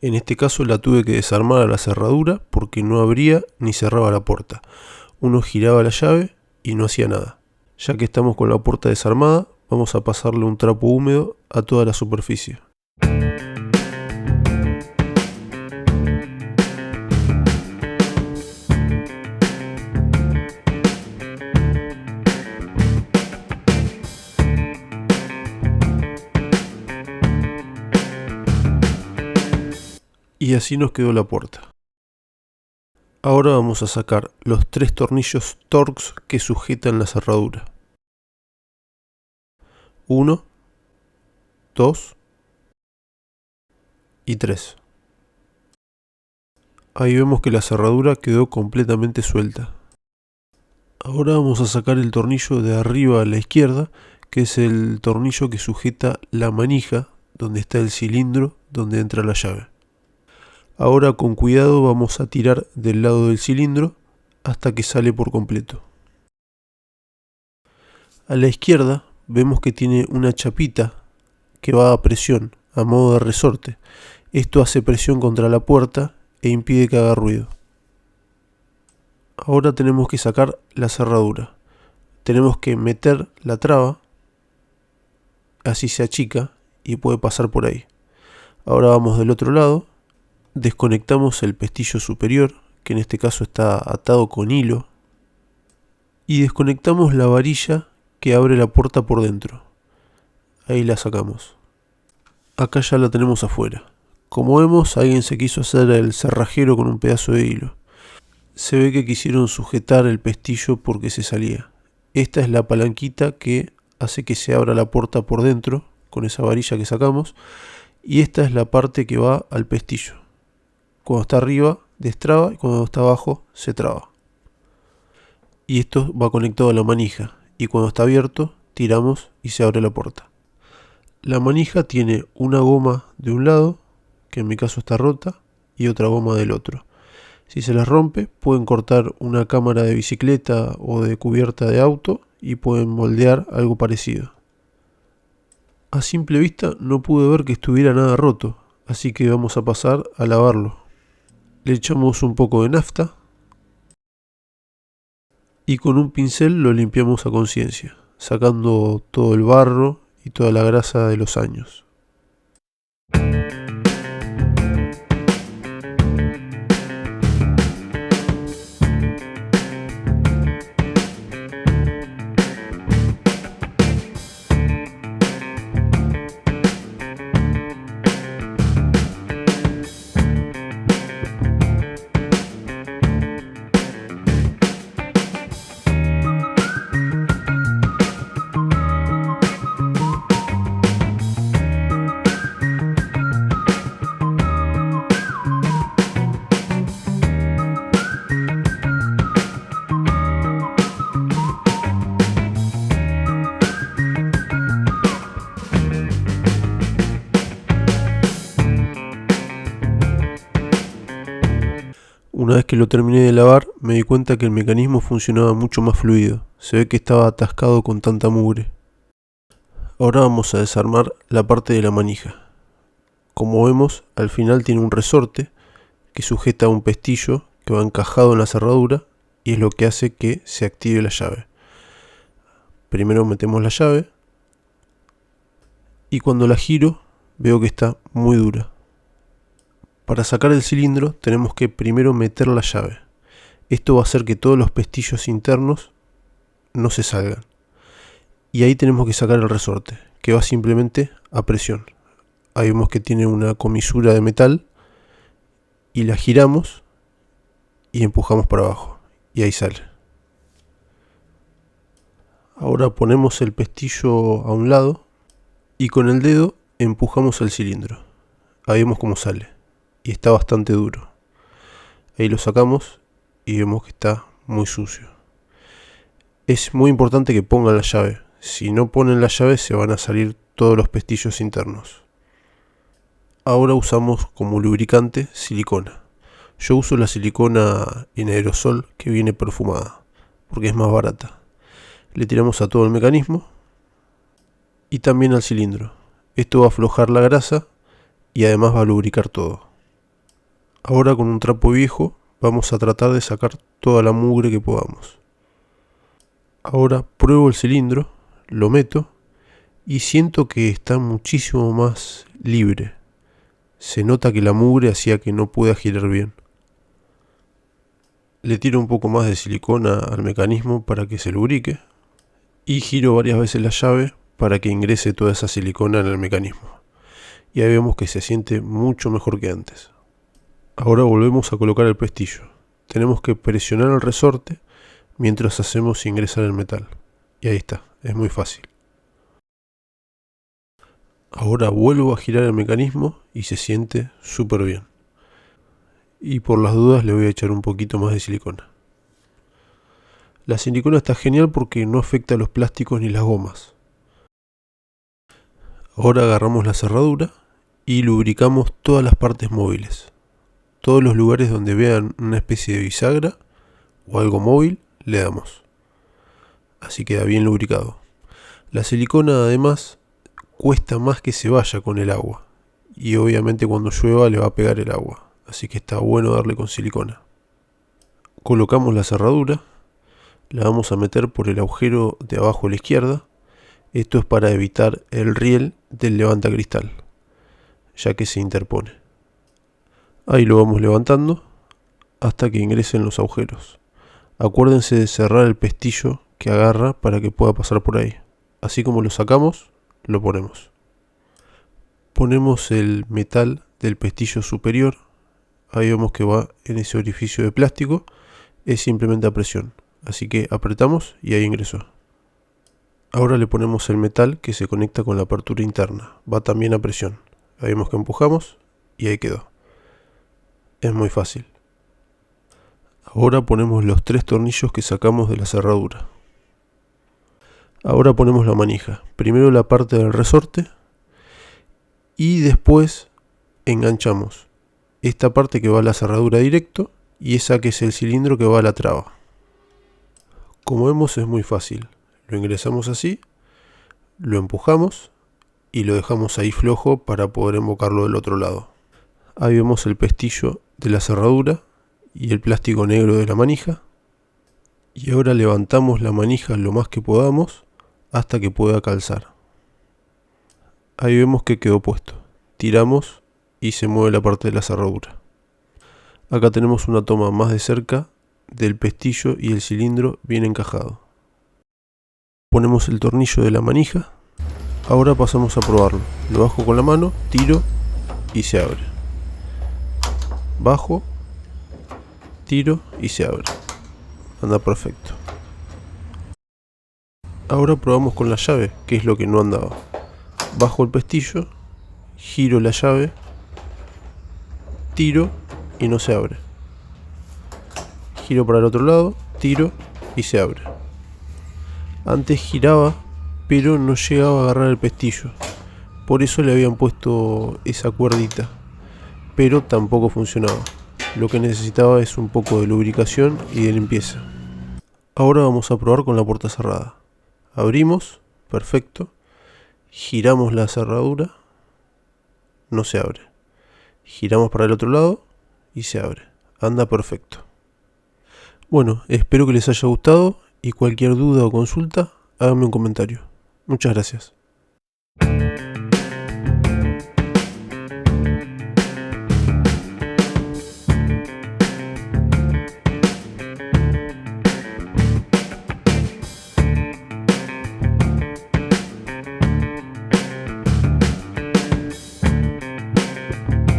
En este caso la tuve que desarmar a la cerradura porque no abría ni cerraba la puerta. Uno giraba la llave y no hacía nada. Ya que estamos con la puerta desarmada, vamos a pasarle un trapo húmedo a toda la superficie. Y así nos quedó la puerta. Ahora vamos a sacar los 3 tornillos Torx que sujetan la cerradura. 1, 2 y 3. Ahí vemos que la cerradura quedó completamente suelta. Ahora vamos a sacar el tornillo de arriba a la izquierda, que es el tornillo que sujeta la manija donde está el cilindro donde entra la llave. Ahora con cuidado vamos a tirar del lado del cilindro hasta que sale por completo. A la izquierda vemos que tiene una chapita que va a presión, a modo de resorte. Esto hace presión contra la puerta e impide que haga ruido. Ahora tenemos que sacar la cerradura. Tenemos que meter la traba, así se achica y puede pasar por ahí. Ahora vamos del otro lado. Desconectamos el pestillo superior, que en este caso está atado con hilo, y desconectamos la varilla que abre la puerta por dentro. Ahí la sacamos. Acá ya la tenemos afuera. Como vemos, alguien se quiso hacer el cerrajero con un pedazo de hilo. Se ve que quisieron sujetar el pestillo porque se salía. Esta es la palanquita que hace que se abra la puerta por dentro con esa varilla que sacamos, y esta es la parte que va al pestillo. Cuando está arriba, destraba, y cuando está abajo, se traba. Y esto va conectado a la manija, y cuando está abierto, tiramos y se abre la puerta. La manija tiene una goma de un lado, que en mi caso está rota, y otra goma del otro. Si se las rompe, pueden cortar una cámara de bicicleta o de cubierta de auto y pueden moldear algo parecido. A simple vista no pude ver que estuviera nada roto, así que vamos a pasar a lavarlo. Le echamos un poco de nafta y con un pincel lo limpiamos a conciencia, sacando todo el barro y toda la grasa de los años. Una vez que lo terminé de lavar, me di cuenta que el mecanismo funcionaba mucho más fluido. Se ve que estaba atascado con tanta mugre. Ahora vamos a desarmar la parte de la manija. Como vemos, al final tiene un resorte que sujeta un pestillo que va encajado en la cerradura y es lo que hace que se active la llave. Primero metemos la llave y cuando la giro veo que está muy dura. Para sacar el cilindro tenemos que primero meter la llave. Esto va a hacer que todos los pestillos internos no se salgan. Y ahí tenemos que sacar el resorte, que va simplemente a presión. Ahí vemos que tiene una comisura de metal y la giramos y empujamos para abajo. Y ahí sale. Ahora ponemos el pestillo a un lado y con el dedo empujamos el cilindro. Ahí vemos cómo sale. Y está bastante duro. Ahí lo sacamos y vemos que está muy sucio. Es muy importante que pongan la llave. Si no ponen la llave se van a salir todos los pestillos internos. Ahora usamos como lubricante silicona. Yo uso la silicona en aerosol que viene perfumada, porque es más barata. Le tiramos a todo el mecanismo y también al cilindro. Esto va a aflojar la grasa y además va a lubricar todo. Ahora con un trapo viejo vamos a tratar de sacar toda la mugre que podamos. Ahora pruebo el cilindro, lo meto y siento que está muchísimo más libre. Se nota que la mugre hacía que no pueda girar bien. Le tiro un poco más de silicona al mecanismo para que se lubrique y giro varias veces la llave para que ingrese toda esa silicona en el mecanismo. Y ahí vemos que se siente mucho mejor que antes. Ahora volvemos a colocar el pestillo. Tenemos que presionar el resorte mientras hacemos ingresar el metal. Y ahí está, es muy fácil. Ahora vuelvo a girar el mecanismo y se siente súper bien. Y por las dudas le voy a echar un poquito más de silicona. La silicona está genial porque no afecta a los plásticos ni las gomas. Ahora agarramos la cerradura y lubricamos todas las partes móviles. Todos los lugares donde vean una especie de bisagra o algo móvil, le damos. Así queda bien lubricado. La silicona además cuesta más que se vaya con el agua. Y obviamente cuando llueva le va a pegar el agua. Así que está bueno darle con silicona. Colocamos la cerradura. La vamos a meter por el agujero de abajo a la izquierda. Esto es para evitar el riel del levantacristal, ya que se interpone. Ahí lo vamos levantando hasta que ingresen los agujeros. Acuérdense de cerrar el pestillo que agarra para que pueda pasar por ahí. Así como lo sacamos, lo ponemos. Ponemos el metal del pestillo superior. Ahí vemos que va en ese orificio de plástico. Es simplemente a presión. Así que apretamos y ahí ingresó. Ahora le ponemos el metal que se conecta con la apertura interna. Va también a presión. Ahí vemos que empujamos y ahí quedó. Es muy fácil. Ahora ponemos los 3 tornillos que sacamos de la cerradura. Ahora ponemos la manija. Primero la parte del resorte y después enganchamos esta parte que va a la cerradura directo y esa que es el cilindro que va a la traba. Como vemos es muy fácil. Lo ingresamos así, lo empujamos y lo dejamos ahí flojo para poder embocarlo del otro lado. Ahí vemos el pestillo de la cerradura y el plástico negro de la manija. Y ahora levantamos la manija lo más que podamos hasta que pueda calzar. Ahí vemos que quedó puesto. Tiramos y se mueve la parte de la cerradura. Acá tenemos una toma más de cerca del pestillo y el cilindro bien encajado. Ponemos el tornillo de la manija. Ahora pasamos a probarlo. Lo bajo con la mano, tiro y se abre. Bajo, tiro y se abre. Anda perfecto. Ahora probamos con la llave, que es lo que no andaba. Bajo el pestillo, giro la llave, tiro y no se abre. Giro para el otro lado, tiro y se abre. Antes giraba, pero no llegaba a agarrar el pestillo. Por eso le habían puesto esa cuerdita. Pero tampoco funcionaba. Lo que necesitaba es un poco de lubricación y de limpieza. Ahora vamos a probar con la puerta cerrada. Abrimos, perfecto. Giramos la cerradura, no se abre. Giramos para el otro lado y se abre. Anda perfecto. Bueno, espero que les haya gustado y cualquier duda o consulta, háganme un comentario. Muchas gracias.